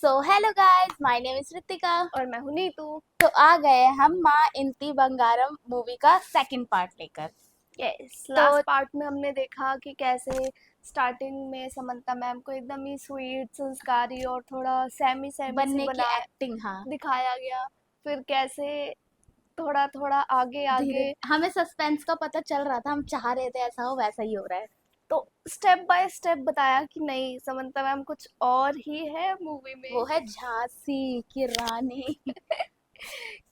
So hello guys, my name is Ritika और मैं हूं नीतू। तो आ गए हम माँ इंती बंगारम मूवी का सेकंड पार्ट लेकर। यस, तो लास्ट पार्ट में हमने देखा कि कैसे स्टार्टिंग में समंता मैम को एकदम ही स्वीट, संस्कारी और थोड़ा सैमी सैमी सी बनने की बना एक्टिंग, हाँ, दिखाया गया। फिर कैसे थोड़ा थोड़ा आगे धीरे आगे हमें सस्पेंस का पता चल रहा था, हम चाह रहे थे ऐसा हो वैसा ही हो रहा है। तो स्टेप बाय स्टेप बताया कि नहीं, समंता मैम कुछ और ही है मूवी में। वो है झांसी की रानी।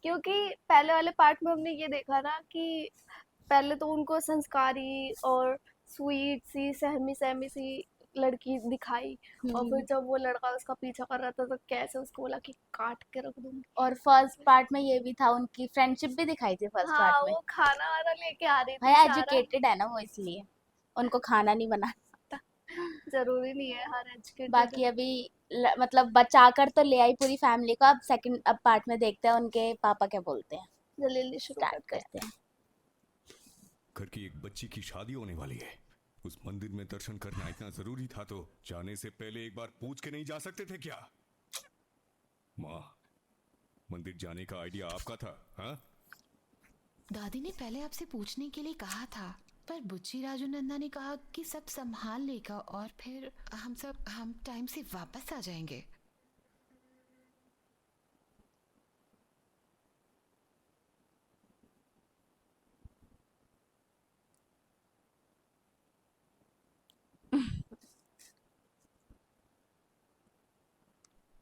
क्योंकि पहले वाले पार्ट में हमने ये देखा ना कि पहले तो उनको संस्कारी और स्वीट सी सहमी सहमी सी लड़की दिखाई, और फिर जब वो लड़का उसका पीछा कर रहा था तो कैसे उसको बोला कि काट के रख दूंगी। और फर्स्ट पार्ट में ये भी था, उनकी फ्रेंडशिप भी दिखाई थी फर्स्ट पार्ट हाँ, में। वो खाना वाना लेके आ रही भाई थी सारा। एजुकेटेड है ना वो, इसलिए उनको खाना नहीं बनाना आता। जरूरी नहीं है हर एजुकेटेड। बाकी अभी मतलब बचा कर तो ले आई पूरी फैमिली को। अब पार्ट में देखते हैं उनके पापा क्या बोलते हैं। जल्दी शुरू स्टार्ट करते हैं। करते हैं। घर की एक बच्ची की शादी होने वाली है। उस मंदिर में दर्शन करना इतना जरूरी था तो जाने से पहले एक बार पूछ के नहीं जा सकते थे क्या? माँ, मंदिर जाने का आइडिया आपका था, हाँ? दादी ने पहले आपसे पूछने के लिए कहा था, पर बुच्ची राजू नंदा ने कहा कि सब संभाल लेगा और फिर हम टाइम से वापस आ जाएंगे।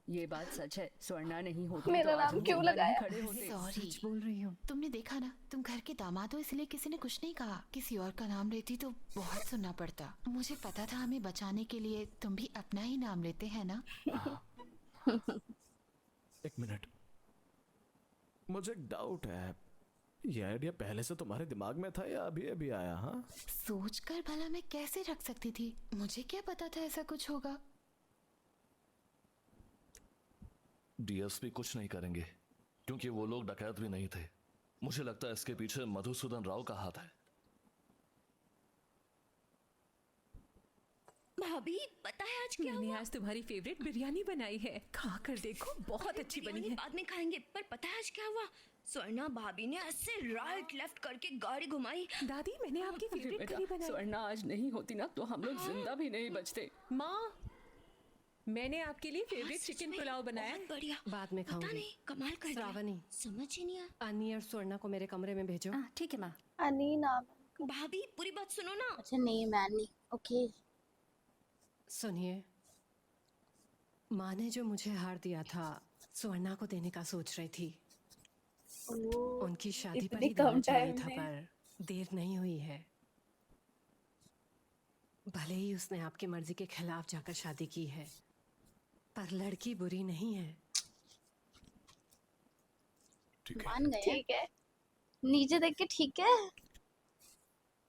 ये बात सच है, स्वर्णा नहीं होती मेरा तो आज नाम हम क्यों जिंदा नहीं लगाया? खड़े होते। सॉरी, सच बोल रही हूँ। तुमने देखा ना, तुम घर के दामाद हो इसलिए किसी ने कुछ नहीं कहा। किसी और का नाम लेती तो बहुत सुनना पड़ता। मुझे पता था हमें बचाने के लिए तुम भी अपना ही नाम लेते हैं ना। एक मिनट, मुझे एक डाउट है। ये आइडिया पहले से तुम्हारे दिमाग में था या अभी अभी आया? हाँ, सोचकर भला मैं कैसे रख सकती थी, मुझे क्या पता था ऐसा कुछ होगा। डीएसपी कुछ नहीं करेंगे क्योंकि वो लोग डकैत भी नहीं थे। मुझे लगता है इसके पीछे मधुसूदन राव का हाथ है। भाभी, पता है आज क्या मैंने हुआ? आज तुम्हारी फेवरेट बिरयानी बनाई है, खा कर देखो, बहुत अच्छी बनी है। बाद में खाएंगे, पर पता है आज क्या हुआ? स्वर्णा भाभी ने ऐसे राइट लेफ्ट करके गाड़ी घुमाई। दादी, मैंने आपकी अरे फेवरेट बेटा, करी बनाई। स्वर्णा आज नहीं होती ना तो हम लोग जिंदा भी नहीं बचते। माँ, मैंने आपके लिए फेवरेट सच चिकन में पुलाव बनाया बहुत है। बढ़िया। बाद में पता खाऊंगी। नहीं, कमाल कर दिया। श्रावणी, समझ ही नहीं आया। अन्नी और स्वर्णा को मेरे कमरे में भेजो। ठीक है माँ। अनी नाम। भाभी, पूरी बात सुनो ना। अच्छा नहीं मैनी, ओके। सुनिए, माँ ने जो मुझे हार दिया था स्वर्णा को देने का सोच रही थी। उनकी शादी पर इतनी ही देना कम चाहिए टाइम था, में। पर देर नहीं हुई है। भले ही उसने आपकी मर्जी के खिलाफ जाकर शादी की है, पर लड़की बुरी नहीं है। ठीक है। मान गए। ठीक है। नीचे देख के ठीक है।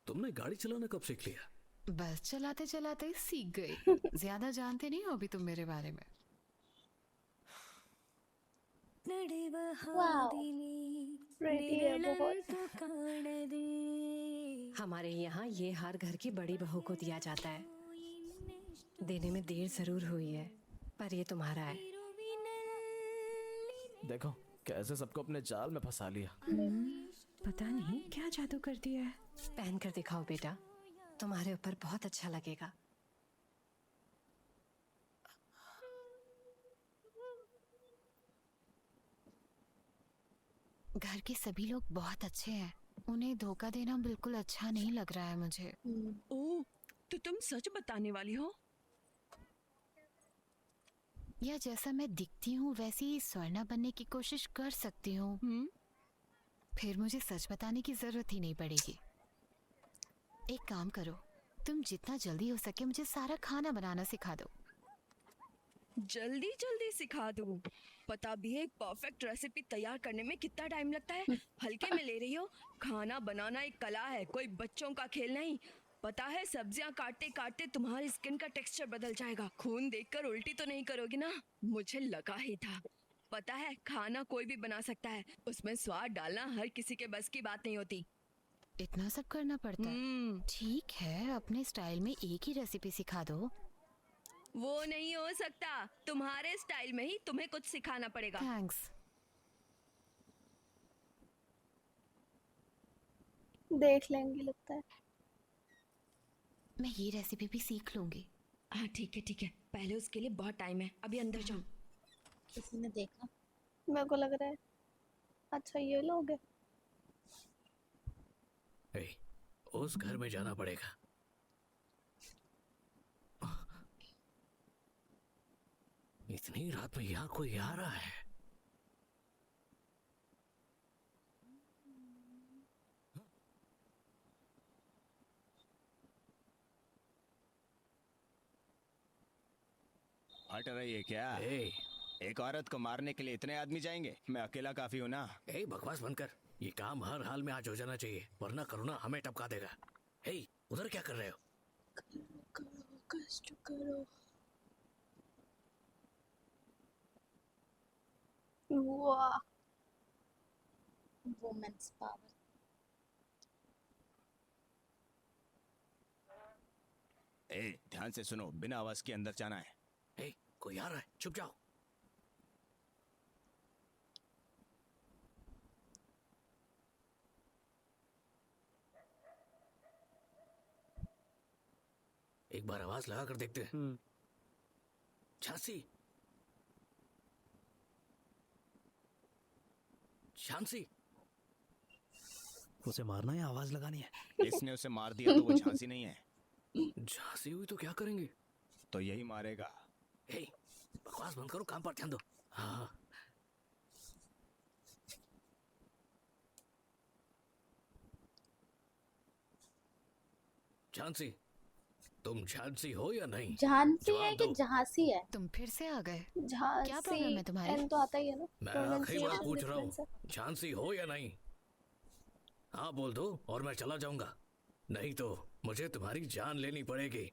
तुमने गाड़ी चलाना कब सीख लिया? बस चलाते चलाते ही सीख गई। ज्यादा जानते नहीं हो अभी तुम मेरे बारे में। वाओ, रेडी है बहुत। हमारे यहाँ ये हार घर की बड़ी बहू को दिया जाता है। देने में देर जरूर हुई है, पर ये तुम्हारा है। देखो कैसे सबको अपने जाल में फंसा लिया। पता नहीं क्या जादू कर दिया है। पहन कर दिखाओ बेटा, तुम्हारे ऊपर बहुत अच्छा लगेगा। घर के सभी लोग बहुत अच्छे हैं, उन्हें धोखा देना बिल्कुल अच्छा नहीं लग रहा है मुझे। ओह, तो तुम सच बताने वाली हो? या जैसा मैं दिखती हूँ वैसी ही स्वर्णा बनने की कोशिश कर सकती हूँ। फिर मुझे सच बताने की जरूरत ही नहीं पड़ेगी। एक काम करो, तुम जितना जल्दी हो सके मुझे सारा खाना बनाना सिखा दो। जल्दी जल्दी सिखा दूं? पता भी है एक परफेक्ट रेसिपी तैयार करने में कितना टाइम लगता है? हल्के में ले रही हो? खाना बनाना एक कला है, कोई बच्चों का खेल नहीं। पता है सब्जियां काटते काटते तुम्हारी स्किन का टेक्सचर बदल जाएगा। खून देखकर उल्टी तो नहीं करोगी ना? मुझे लगा ही था। पता है खाना कोई भी बना सकता है, उसमें स्वाद डालना हर किसी के बस की बात नहीं होती। इतना सब करना पड़ता है? ठीक है, अपने स्टाइल में एक ही रेसिपी सिखा दो। वो नहीं हो सकता, तुम्हारे स्टाइल में ही तुम्हें कुछ सिखाना पड़ेगा। थैंक्स। देख लेंगे लगता है। मैं ये रेसिपी भी सीख लूंगी। हाँ ठीक है, पहले उसके लिए बहुत टाइम है, अभी अंदर जाओ। किसी ने देखा? मेरे को लग रहा है अच्छा ये लोग है। ए, उस घर में जाना पड़ेगा। इतनी रात में यहाँ कोई आ रहा है? हट रही है क्या? ए, एक औरत को मारने के लिए इतने आदमी जाएंगे? मैं अकेला काफी हूँ ना। ए, बकवास बंद कर। ये काम हर हाल में आज हो जाना चाहिए, वरना करुणा हमें टपका देगा। ए, उधर क्या कर रहे हो? करो कष्ट करो। वाह वुमेन्स पावर। ए, ध्यान से सुनो, बिना आवाज के अंदर जाना है। ए, कोई आ रहा है, चुप जाओ। एक बार आवाज लगा कर देखते हैं। झांसी, झांसी। उसे मारना है, आवाज लगानी है। इसने उसे मार दिया तो वो झांसी नहीं है। झांसी हुई तो क्या करेंगे? तो यही मारेगा। ए, बकवास बंद करो, काम पर ध्यान दो। हाँ, झांसी, तुम झांसी हो या नहीं? झांसी है जवाब कि दो। झांसी है? तुम फिर से आ गए? झांसी क्या प्रॉब्लम है तुम्हारी? एन तो आता ही है ना। मैं आखिरी बार pronunciation पूछ रहा हूँ, difference है। झांसी हो या नहीं? हाँ बोल दो और मैं चला जाऊंगा, नहीं तो मुझे तुम्हारी जान लेनी पड़ेगी।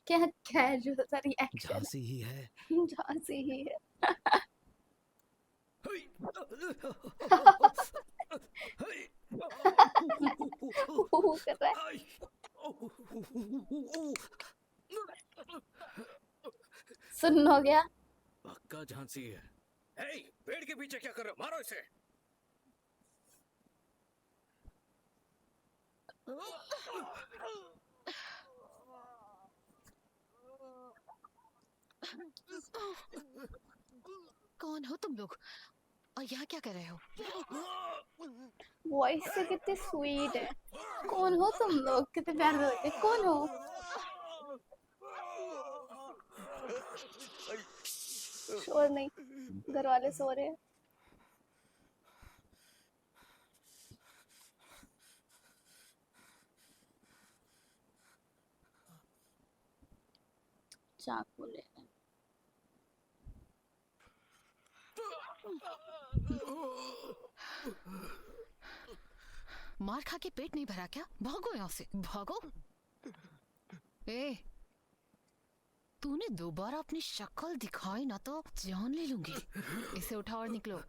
क्या कैजुअल सा रिएक्शन। झांसी ही है। झांसी ही है। वो कर रहा है। सुन हो गया? पक्का झांसी है। हे, पेड़ के पीछे क्या कर रहे हो? मारो इसे। कौन हो तुम लोग और यहाँ क्या कर रहे हो? वॉइस से कितनी स्वीट है। कौन हो तुम लोग? कितने प्यारे लड़के, कौन हो? शोर नहीं, घर वाले सो रहे हैं। चाकू ले ले। मार खा के पेट नहीं भरा क्या? भागो यहाँ से, भागो। ए, तूने दोबारा अपनी शक्ल दिखाई ना तो जान ले लूंगी। इसे उठाओ और निकलो।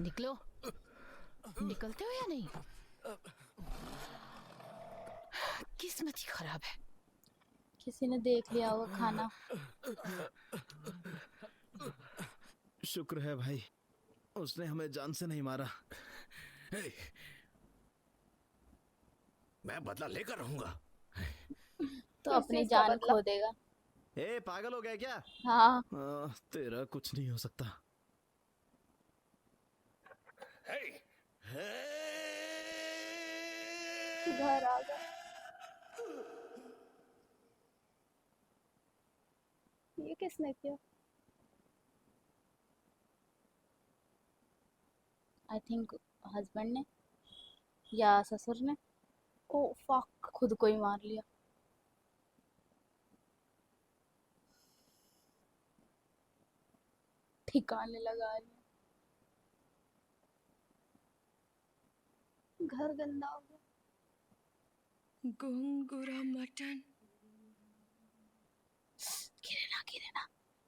निकलो, निकलते हो या नहीं? किस्मत ही खराब है। किसी ने देख लिया होगा खाना। शुक्र है भाई, उसने हमें जान से नहीं मारा। हे, मैं बदला लेकर रहूंगा। तो अपनी जान खो देगा। ए, पागल हो गया क्या? हाँ। तेरा कुछ नहीं हो सकता। घर आ गया। ये किसने किया? आई थिंक हस्बैंड ने या ससुर ने। Oh fuck. खुद को ही मार लिया। ठिकाने लगा लिया। घर गंदा हो गया। घुंघरा मटन गिरे ना,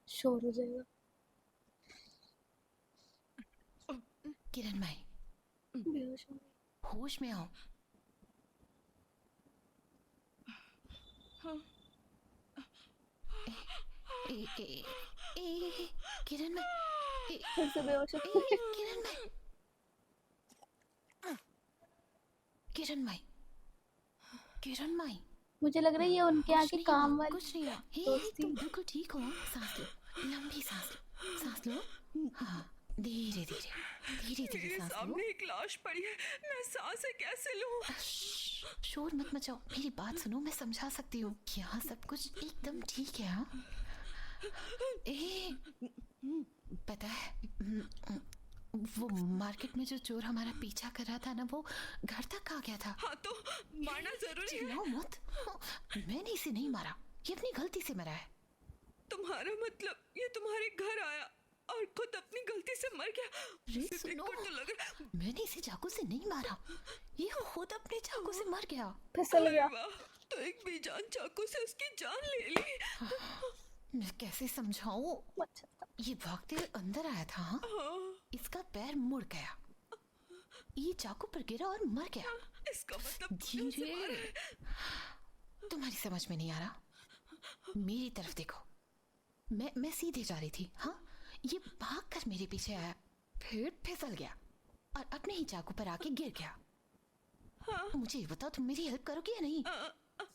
शोर हो जाएगा। किरण माई, बेहोश हो गई। होश में आओ। ए, ए, ए, ए, किरण माई, फिर से बेहोश हो गई। किरण माई, किरण माई, किरण माई। मुझे लग रहा है ये उनके यहाँ कुछ की नहीं काम हुआ, वाली कुछ नहीं हुआ। हे, दोस्ती। तुम बिल्कुल ठीक हो। सांस लो, लंबी सांस लो, सांस लो। हाँ, धीरे धीरे, धीरे धीरे मेरे सांस लो। सामने एक लाश पड़ी है, मैं सांसें कैसे लूं? शोर मत मचाओ, मेरी बात सुनो, मैं समझा सकती हूँ। यहाँ सब कुछ एकदम ठीक है। हाँ, पता है, वो मार्केट में जो चोर हमारा पीछा कर रहा था ना, वो घर तक आ गया था। हाँ तो मारना जरूरी है। चिल्लाओ मत, मैंने इसे नहीं मारा, ये अपनी गलती से मरा है। तुम्हारा मतलब ये तुम्हारे घर आया और खुद अपनी गलती से मर गया? अरे उसे सुनो, देखकर तो लग रहा मैंने इसे चाकू से नहीं मारा, ये खुद अपने चाकू से मर गया। फिसल गया। वाह, तो एक बेजान चाकू से उसकी जान ले ली। मैं कैसे समझाऊं? ये भागते हुए अंदर आया था। हाँ? इसका पैर मुड़ गया, ये चाकू पर गिरा और मर गया। इसका मतलब धीरे, तुम्हारी समझ में नहीं आ रहा। मेरी तरफ देखो, मैं सीधे जा रही थी। हाँ, ये भागकर मेरे पीछे आया, फिर फिसल गया और अपने ही चाकू पर आके गिर गया। हाँ? मुझे ये बताओ, तुम मेरी हेल्प करोगे या नहीं?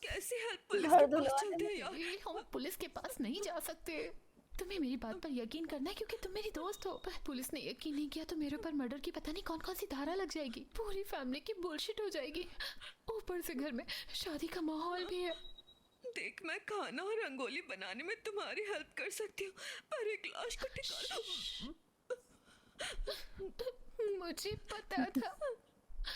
कैसे हेल्प? पुलिस के पास चलते हैं यार। हम पुलिस के पास नहीं जा सकते। तुम्हें मेरी बात पर यकीन करना है क्योंकि तुम मेरी दोस्त हो। पर पुलिस ने यकीन नहीं किया तो मेरे ऊपर मर्डर की पता नहीं कौन कौन सी धारा लग जाएगी, पूरी फैमिली की बुलशिट हो जाएगी। ऊपर से घर में शादी का माहौल भी है। देख, मैं खाना और रंगोली बनाने में तुम्हारी हेल्प कर सकती हूँ, पर एक लाश को ठिकाना। मुझे पता था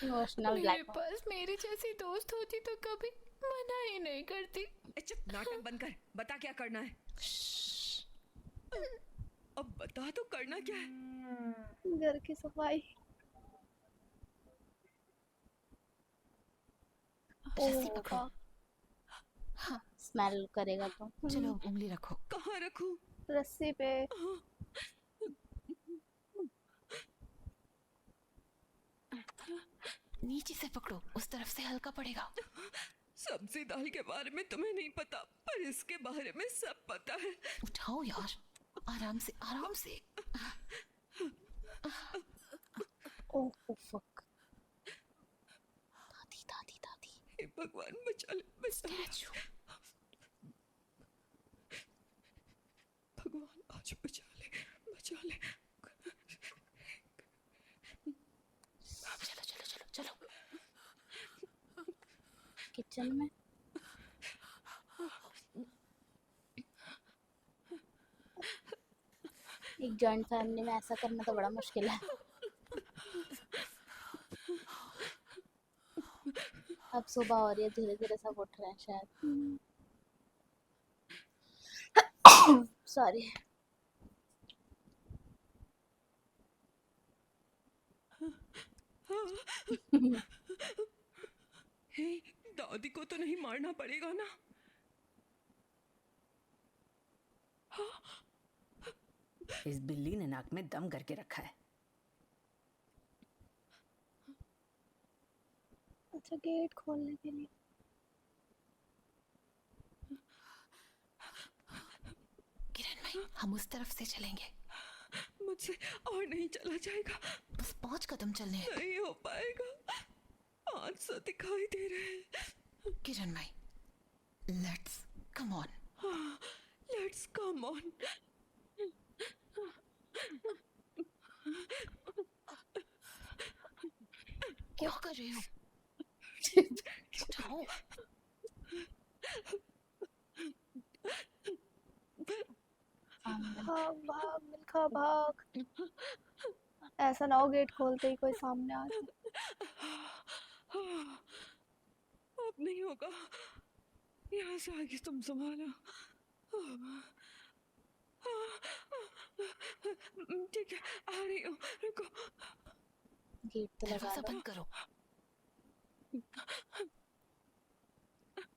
इमोशनल मेरे ब्लैकमेल। पास मेरी जैसी दोस्त होती तो कभी मना ही नहीं करती। चुप, नाटक बंद कर, बता क्या करना है। अब बता तो, करना क्या है? घर की सफाई। रस्सी पकड़ो। हाँ, स्मेल करेगा तो। चलो उंगली रखो। कहाँ रखूं? रस्सी पे। नीचे से पकड़ो, उस तरफ से हल्का पड़ेगा। सब्जी दाल के बारे में तुम्हें नहीं पता, पर इसके बारे में सब पता है। उठाओ यार, आराम से, आराम से। Oh fuck. दादी दादी दादी। हे भगवान, बचा ले, बचा ले। भगवान आज बचा ले, बचा ले। चलो चलो चलो चलो। किचन में एक जॉइंट फैमिली में ऐसा करना तो बड़ा मुश्किल है। अब सुबह हो रही है, धीरे धीरे सब उठ रहे हैं शायद। सॉरी। हे, दादी को तो नहीं मारना पड़ेगा ना? इस बिल्ली ने नाक में दम करके रखा है। अच्छा, गेट खोलने के लिए। किरण भाई, हम उस तरफ से चलेंगे। मुझसे और नहीं चला जाएगा। बस 5 कदम चलने हैं। नहीं हो पाएगा, हाथ सा दिखाई दे रहे हैं। किरण भाई, let's come on. Let's come on. क्या कर रहे हो? उठाओ। भाग भाग मिल्खा भाग। ऐसा ना हो गेट खोलते ही कोई सामने आ जाए। अब नहीं होगा, यहाँ से आगे तुम संभालो। ठीक है, आ रही हूँ, रुको। गेट तो लगा दरवाजा दो। बंद करो।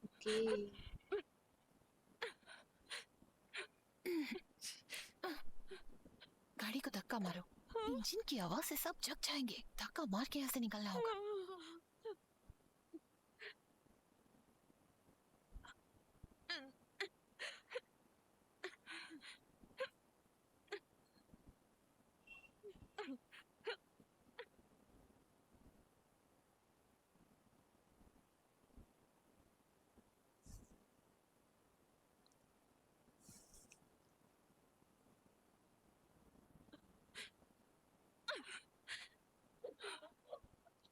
ओके। धक्का मारो। इंजन की आवाज से सब जग जाएंगे। धक्का मार के यहाँ से निकलना होगा।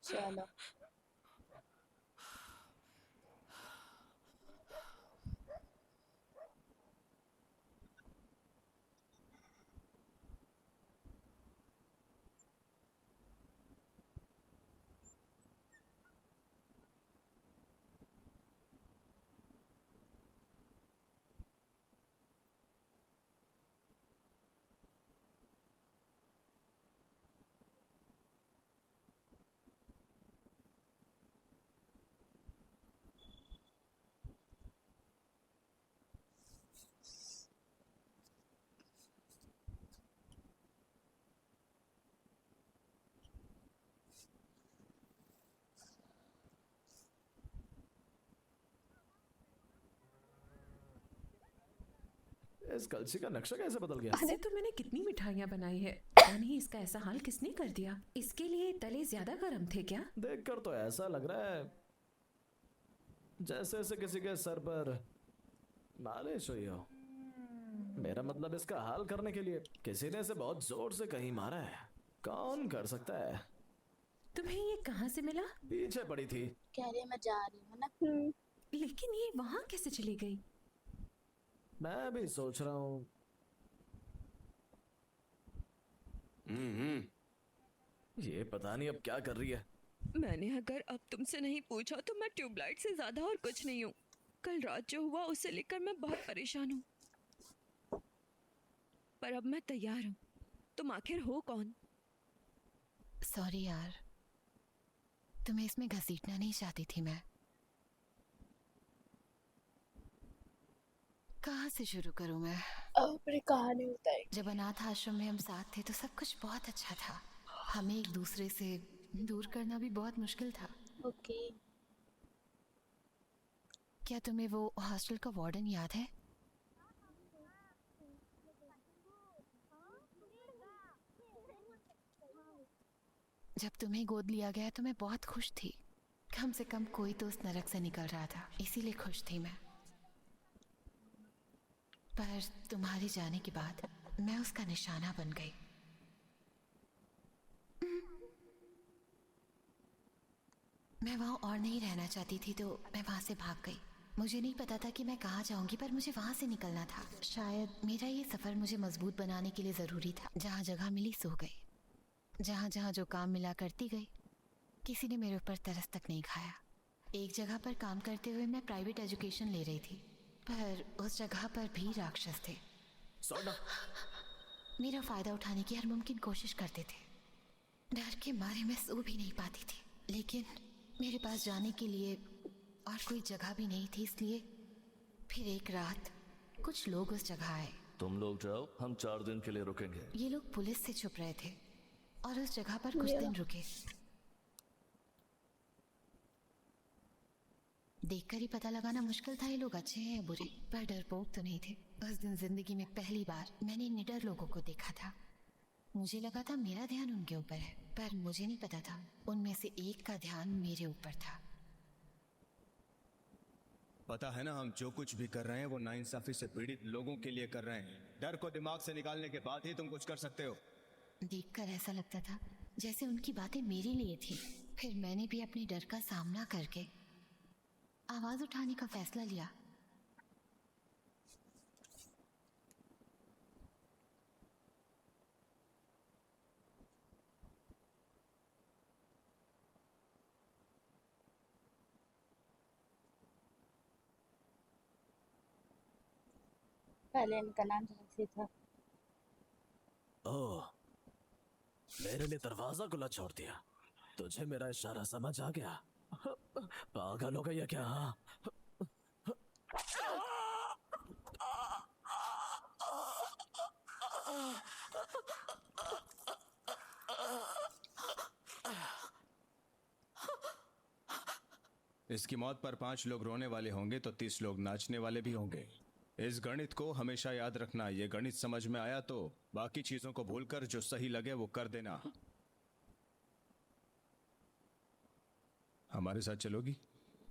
चलो इस कलछी का नक्शा कैसे बदल गया? अरे तो मैंने कितनी मिठाइयाँ बनाई है, पता नहीं इसका ऐसा हाल किसने कर दिया। इसके लिए तले ज्यादा गर्म थे क्या? देखकर तो ऐसा लग रहा है जैसे ऐसे किसी के सर पर मालिश हुई हो। मेरा मतलब इसका हाल करने के लिए किसी ने इसे बहुत जोर से कहीं मारा है। कौन कर सकता है? तुम्हें ये कहाँ से मिला? पीछे पड़ी थी। कह रही है मैं जा रही हूँ ना। लेकिन ये वहां कैसे चली गई? मैं भी सोच रहा हूँ। ये पता नहीं अब क्या कर रही है। मैंने अगर अब तुमसे नहीं पूछा तो मैं ट्यूबलाइट से ज्यादा और कुछ नहीं हूँ। कल रात जो हुआ उसे लेकर मैं बहुत परेशान हूँ, पर अब मैं तैयार हूँ। तुम आखिर हो कौन? सॉरी यार, तुम्हें इसमें घसीटना नहीं चाहती थी मैं। कहाँ से शुरू करूँ मैं? अपनी कहानी बताए। जब अनाथ आश्रम में हम साथ थे तो सब कुछ बहुत अच्छा था। हमें एक दूसरे से दूर करना भी बहुत मुश्किल था। ओके क्या तुम्हें वो हॉस्टल का वार्डन याद है? जब तुम्हें गोद लिया गया तो मैं बहुत खुश थी। कम से कम कोई तो उस नरक से निकल रहा था, इसीलिए खुश थी मैं। पर तुम्हारे जाने के बाद मैं उसका निशाना बन गई। मैं वहां और नहीं रहना चाहती थी तो मैं वहां से भाग गई। मुझे नहीं पता था कि मैं कहाँ जाऊंगी, पर मुझे वहां से निकलना था। शायद मेरा ये सफर मुझे मजबूत बनाने के लिए जरूरी था। जहाँ जगह मिली सो गई, जहाँ जहाँ जो काम मिला करती गई। किसी ने मेरे ऊपर तरस तक नहीं खाया। एक जगह पर काम करते हुए मैं प्राइवेट एजुकेशन ले रही थी, पर उस जगह पर भी राक्षस थे। मेरा फायदा उठाने की हर मुमकिन कोशिश करते थे। डर के मारे मैं सो भी नहीं पाती थी, लेकिन मेरे पास जाने के लिए और कोई जगह भी नहीं थी। इसलिए फिर एक रात कुछ लोग उस जगह आए। तुम लोग जाओ, हम 4 दिन के लिए रुकेंगे। ये लोग पुलिस से छुप रहे थे और उस जगह पर कुछ दिन रुके। देखकर ही पता लगाना मुश्किल था ये लोग अच्छे हैं या बुरे, पर डरपोक तो नहीं थे। उस दिन जिंदगी में पहली बार मैंने निडर लोगों को देखा था। मुझे लगा था मेरा ध्यान उनके ऊपर है, पर मुझे नहीं पता था उनमें से एक का ध्यान मेरे ऊपर था। पता है ना, हम जो कुछ भी कर रहे हैं वो नाइंसाफी से पीड़ित लोगों के लिए कर रहे हैं। डर को दिमाग से निकालने के बाद ही तुम कुछ कर सकते हो। देखकर ऐसा लगता था जैसे उनकी बातें मेरे लिए थी। फिर मैंने भी अपने डर का सामना करके आवाज उठाने का फैसला लिया। पहले इनका नाम झांसी था। ओह, मेरे लिए दरवाजा खुला छोड़ दिया। तुझे मेरा इशारा समझ आ गया? पागल हो गई है क्या? हाँ, इसकी मौत पर 5 लोग रोने वाले होंगे तो 30 लोग नाचने वाले भी होंगे। इस गणित को हमेशा याद रखना। ये गणित समझ में आया तो बाकी चीजों को भूलकर जो सही लगे वो कर देना। हमारे साथ चलोगी?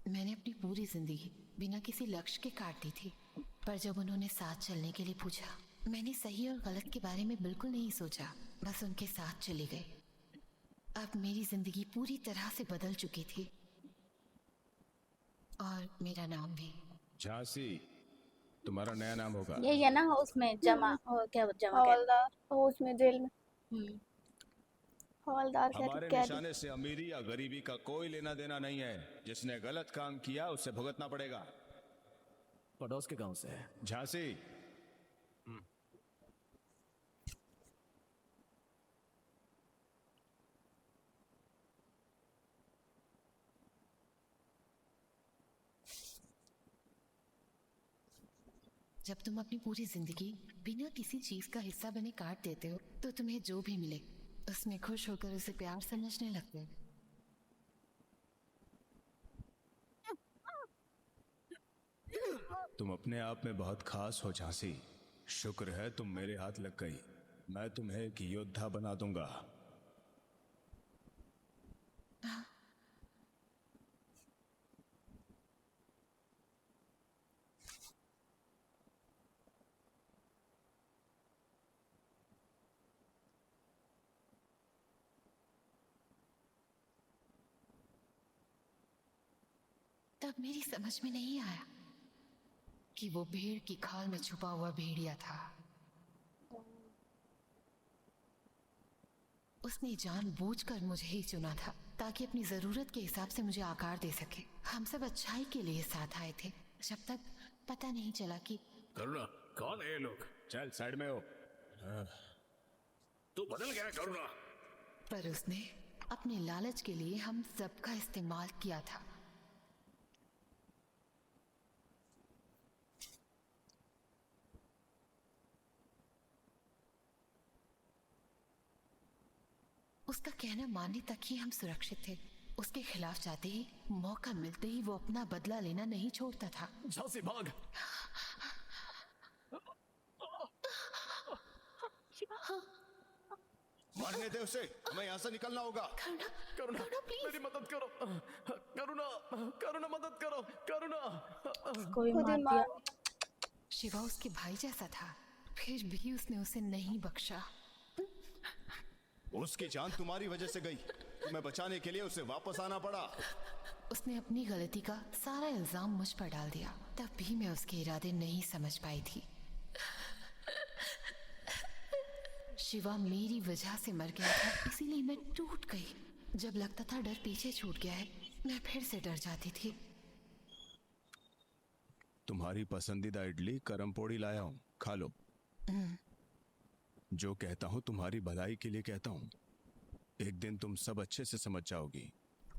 मैंने अपनी पूरी जिंदगी बिना किसी लक्ष्य के काट दी थी, पर जब उन्होंने साथ चलने के लिए पूछा, मैंने सही और गलत के बारे में बिल्कुल नहीं सोचा, बस उनके साथ चली गई। अब मेरी जिंदगी पूरी तरह से बदल चुकी थी और मेरा नाम भी। झांसी, तुम्हारा नया नाम होगा। यही है ना उसमें जमा क्या जमा कहते हवलदार हो उसमें जेल में। हैं। हवलदार हमारे कैदी। निशाने से अमीरी या गरीबी का कोई लेना देना नहीं है। जिसने गलत काम किया उसे भुगतना पड़ेगा। पड़ोस के गांव से है। झांसी, जब तुम अपनी पूरी जिंदगी बिना किसी चीज का हिस्सा बने काट देते हो, तो तुम्हें जो भी मिले उसमें खुश होकर उसे प्यार समझने लगते हो। तुम अपने आप में बहुत खास हो झांसी। शुक्र है तुम मेरे हाथ लग गई। मैं तुम्हें एक योद्धा बना दूंगा। तब मेरी समझ में नहीं आया कि वो भेड़ की खाल में छुपा हुआ भेड़िया था। उसने जानबूझकर मुझे ही चुना था ताकि अपनी जरूरत के हिसाब से मुझे आकार दे सके। हम सब अच्छाई के लिए साथ आए थे, जब तक पता नहीं चला कि करुणा, कौन है ये लोग? चल साइड में हो। तू बदल गया करुणा। पर उसने अपने लालच के लिए हम सबका इस्तेमाल किया था। उसका कहना मानने तक ही हम सुरक्षित थे। उसके खिलाफ जाते ही, मौका मिलते ही वो अपना बदला लेना नहीं छोड़ता था। झांसी भाग। मारने दे उसे, हमें यहाँ से निकलना होगा। करुणा, मेरी मदद करो। करुणा, करुणा मदद करो। करुणा। कोई खुद ही मार मार। दिया। शिवा उसके भाई जैसा था, फिर भी उसने उसे नहीं बख्शा। उसकी जान तुम्हारी वजह से गई। तुम्हें बचाने के लिए उसे वापस आना पड़ा। उसने अपनी गलती का सारा इल्जाम मुझ पर डाल दिया। तब भी मैं उसके इरादे नहीं समझ पाई थी। शिवा मेरी वजह से मर गया था, इसीलिए मैं टूट गई। जब लगता था डर पीछे छूट गया है, मैं फिर से डर जाती थी। तुम्हारी पसंदीदा इडली करम पोड़ी लाया हूँ, खा लो। जो कहता हूँ तुम्हारी भलाई के लिए कहता हूँ। एक दिन तुम सब अच्छे से समझ जाओगी।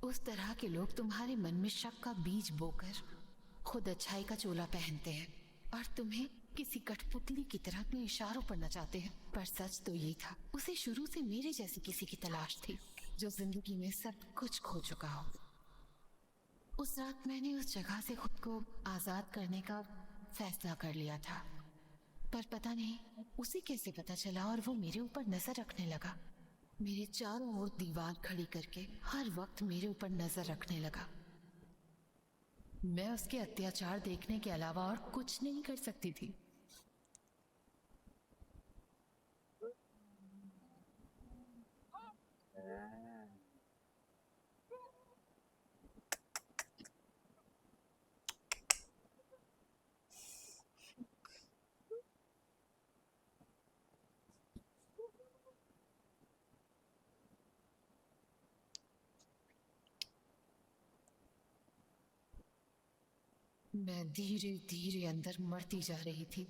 उस तरह के लोग तुम्हारे मन में शक का बीज बोकर खुद अच्छाई का चोला पहनते हैं और तुम्हें किसी कठपुतली की तरह अपने इशारों पर नचाते हैं। पर सच तो ये था, उसे शुरू से मेरे जैसी किसी की तलाश थी जो जिंदगी में सब कुछ खो चुका हो। उस रात मैंने उस जगह से खुद को आजाद करने का फैसला कर लिया था, पर पता नहीं उसे कैसे पता चला और वो मेरे ऊपर नजर रखने लगा। मेरे चारों ओर दीवार खड़ी करके हर वक्त मेरे ऊपर नजर रखने लगा। मैं उसके अत्याचार देखने के अलावा और कुछ नहीं कर सकती थी। मैं धीरे धीरे अंदर मरती जा रही थी।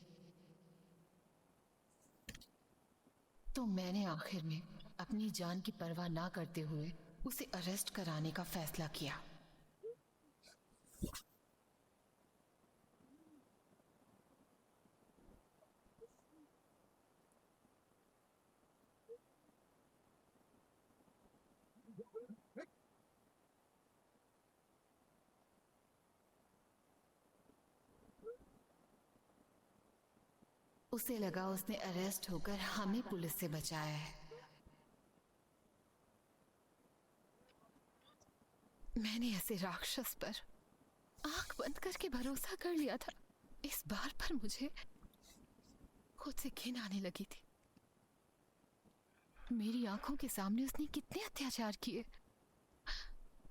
तो मैंने आखिर में अपनी जान की परवाह ना करते हुए उसे अरेस्ट कराने का फैसला किया। उसे लगा उसने अरेस्ट होकर हमें पुलिस से बचाया है। मैंने ऐसे राक्षस पर आंख बंद करके भरोसा कर लिया था। इस बार पर मुझे खुद से घिन आने लगी थी। मेरी आंखों के सामने उसने कितने अत्याचार किए,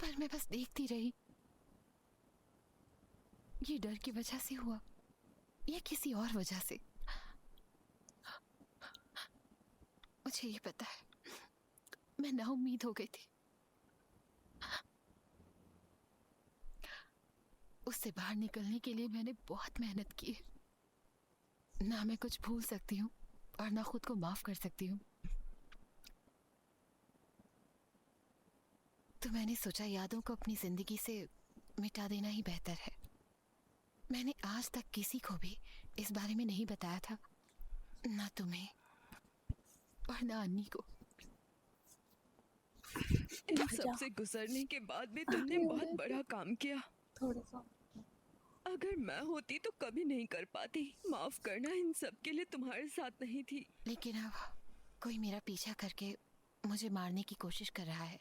पर मैं बस देखती रही। ये डर की वजह से हुआ या किसी और वजह से, मुझे ये पता है मैं नाउम्मीद हो गई थी। उससे बाहर निकलने के लिए मैंने बहुत मेहनत की है। ना मैं कुछ भूल सकती हूँ और ना खुद को माफ कर सकती हूँ। तो मैंने सोचा यादों को अपनी जिंदगी से मिटा देना ही बेहतर है। मैंने आज तक किसी को भी इस बारे में नहीं बताया था, ना तुम्हें और ना अन्नी को। इन सब से गुजरने के बाद भी तुमने बहुत बड़ा काम किया। थोड़ा सा अगर मैं होती तो कभी नहीं कर पाती। माफ करना, इन सब के लिए तुम्हारे साथ नहीं थी। लेकिन अब कोई मेरा पीछा करके मुझे मारने की कोशिश कर रहा है।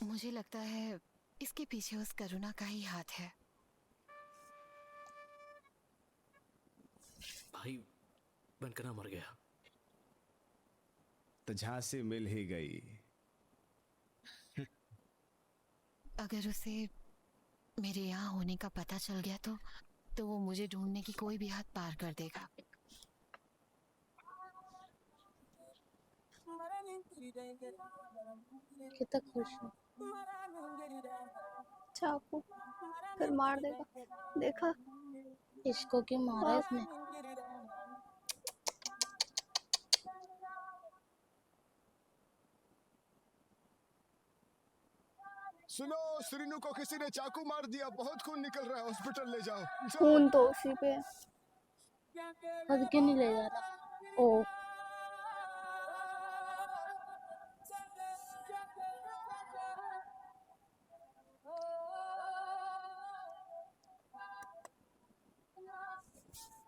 मुझे लगता है इसके पीछे उस करुणा का ही हाथ है। भाई बनकरा मर गया तो झांसी मिल ही गई। अगर उसे मेरे यहाँ होने का पता चल गया तो वो मुझे ढूंढने की कोई भी हद पार कर देगा। कितना खुश है। चाकू फिर मार देगा, देखा? इसको क्यों मारा इसने? सुनो, श्रीनु को किसी ने चाकू मार दिया, बहुत खून निकल रहा है, हॉस्पिटल ले जाओ। खून तो उसी पे है। खुद क्यों नहीं ले जा रहा? ओ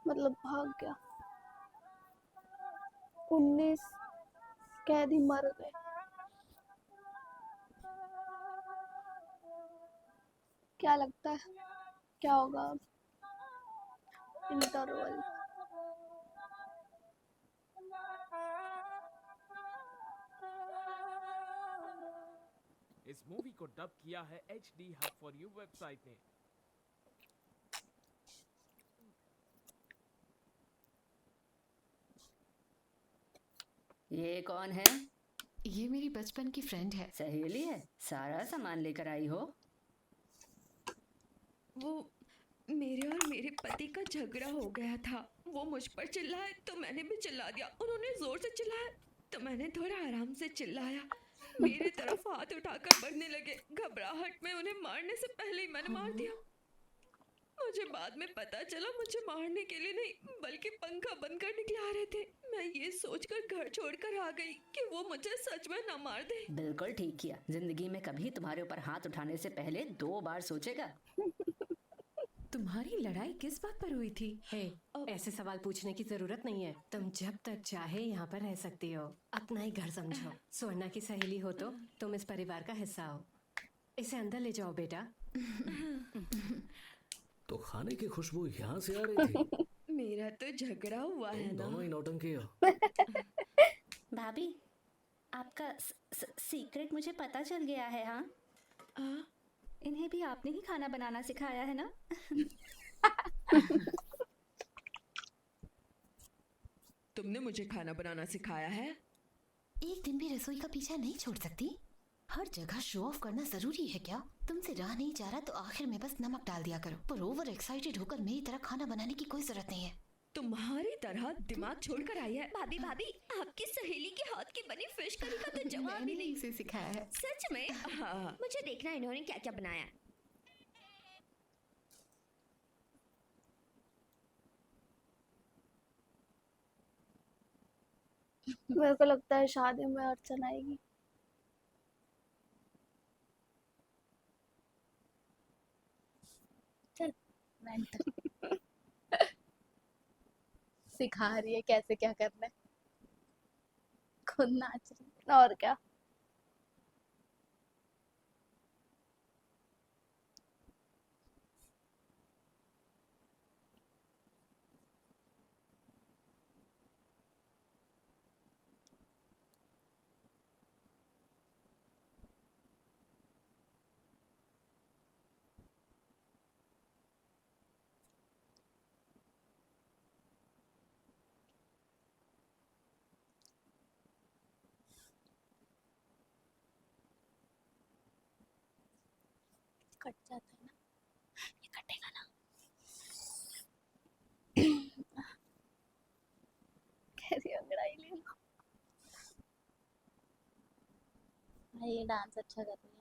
मतलब भाग गया। 19 कैदी मर गए। क्या लगता है क्या होगा अब? इंटरवल। इस मूवी को डब किया है HD hub for you website ने। ये कौन है? ये मेरी बचपन की फ्रेंड है। सहेली है? सारा सामान लेकर आई हो? वो मेरे और मेरे पति का झगड़ा हो गया था। वो मुझ पर चिल्लाए तो मैंने भी चिल्ला दिया। उन्होंने जोर से चिल्लाया तो मैंने थोड़ा आराम से चिल्लाया। मेरे तरफ हाथ उठाकर बढ़ने लगे। घबराहट में उन्हें मारने से पहले ही मैंने मार दिया। मुझे बाद में पता चला मुझे मारने के लिए नहीं बल्कि पंखा बंद कर निकला रहे थे। मैं ये सोचकर घर छोड़कर आ गई कि वो मुझे सच में न मार दे। बिल्कुल ठीक किया। जिंदगी में कभी तुम्हारे ऊपर हाथ उठाने से पहले 2 बार सोचेगा। तुम्हारी लड़ाई किस बात पर हुई थी? हे, ऐसे सवाल पूछने की जरूरत नहीं है। तुम जब तक चाहे यहाँ पर रह सकती हो। अपना ही घर समझो। स्वर्णा की सहेली हो तो तुम इस परिवार का हिस्सा हो। इसे अंदर ले जाओ बेटा। तो खाने की खुशबू यहाँ से आ रही थी। मेरा तो झगड़ा हुआ है ना। दोनों ही नौटंकी हो। भाभी, आपका सीक्रेट मुझे पता चल गया है। हाँ, इन्हें भी आपने ही खाना बनाना सिखाया है ना? तुमने मुझे खाना बनाना सिखाया है? एक दिन भी रसोई का पीछा नहीं छोड़ सकती। हर जगह शो ऑफ करना जरूरी है क्या? तुमसे रहा नहीं जा रहा तो आखिर में बस नमक डाल दिया करो। पर ओवर एक्साइटेड होकर मेरी तरह खाना बनाने की कोई जरूरत नहीं है। तुम्हारी तरह दिमाग छोड़कर आई है। भाभी भाभी, आपकी सहेली के हाथ की बनी फिश करी का तो जवाब ही नहीं। इसे सिखाया है। सच में? हाँ। मुझे देखना इन्होंने क्या क्या बनाया। मेरे को लगता है शादी में अर्चना आएगी। चल सिखा रही है कैसे क्या करना है, खुद नाच रही है। और क्या। कट जाता है ना, ये कटेगा ना। कैसी अंगड़ाई ले लो। भाई ये डांस अच्छा कर रही है।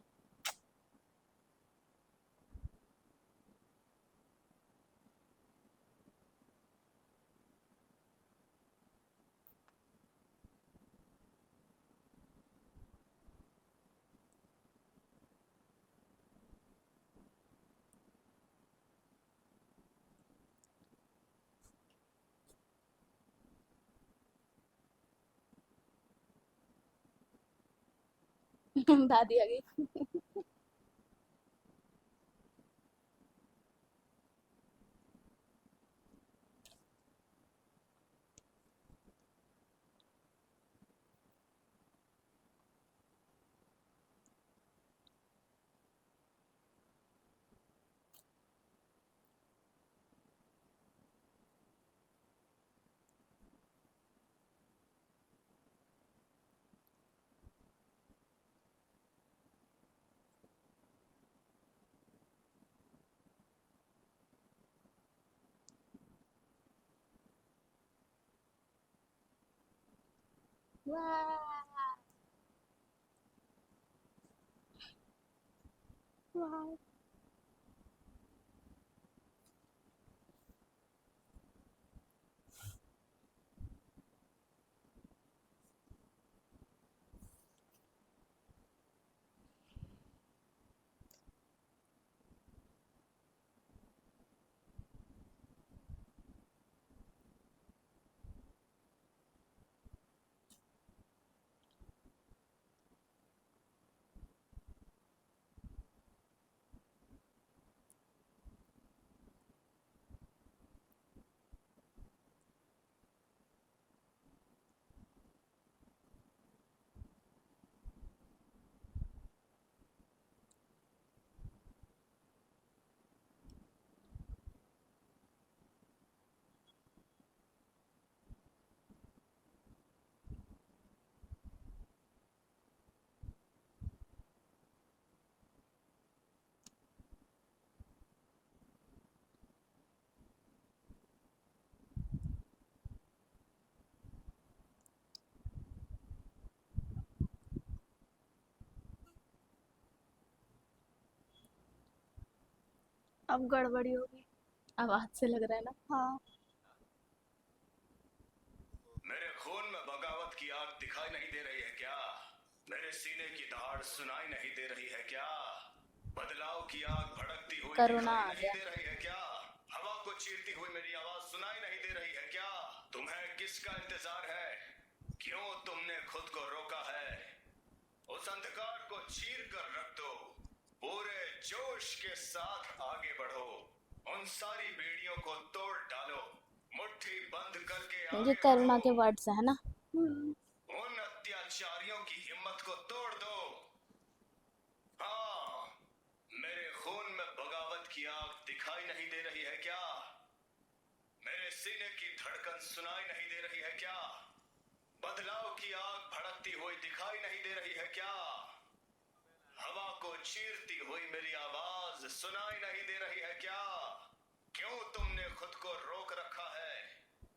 दादी आ गई। वाह वाह। अब गड़बड़ी होगी। आवाज से लग रहा है ना। हाँ। मेरे खून में बगावत की आग दिखाई नहीं दे रही है क्या? मेरे सीने की दहाड़ सुनाई नहीं दे रही है क्या? बदलाव की आग भड़कती हुई करुणा दिखाई आ नहीं गया। दे रही है क्या? हवा को चीरती हुई मेरी आवाज सुनाई नहीं दे रही है क्या? तुम्हें किसका इंतजार है? क्यों तुमने खुद को रोका है? उस अंधकार को चीर कर रख दो, पूरे जोश के साथ आगे बढ़ो, उन सारी बेड़ियों को तोड़ डालो, मुट्ठी बंद करके ये आगे करुणा बढ़ो, के वर्ड्स है ना। उन अत्याचारियों की हिम्मत को तोड़ दो। हाँ, मेरे खून में बगावत की आग दिखाई नहीं दे रही है क्या? मेरे सीने की धड़कन सुनाई नहीं दे रही है क्या? बदलाव की आग भड़कती हुई दिखाई नहीं दे रही है क्या? हवा को चीरती हुई मेरी आवाज सुनाई नहीं दे रही है क्या? क्यों तुमने खुद को रोक रखा है?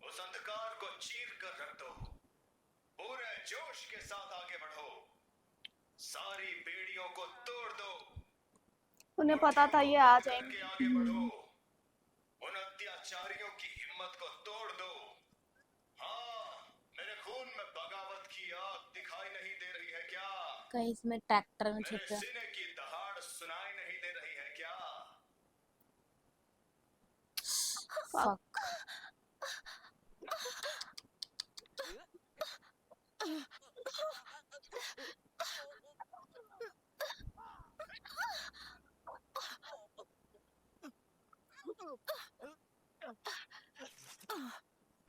उस अंधकार को चीर कर रख दो, पूरे जोश के साथ आगे बढ़ो, सारी बेड़ियों को तोड़ दो, उन्हें पता था ये आ जाएंगे। करके आगे बढ़ो, उन अत्याचारियों की हिम्मत को तोड़ दो। हाँ, मेरे खून में बगावत की आग दिखाई नहीं दे रही है क्या? कहीं इसमें ट्रैक्टर में मेरे छुप गया। सीने की दहाड़ सुनाई नहीं दे रही है क्या? फक।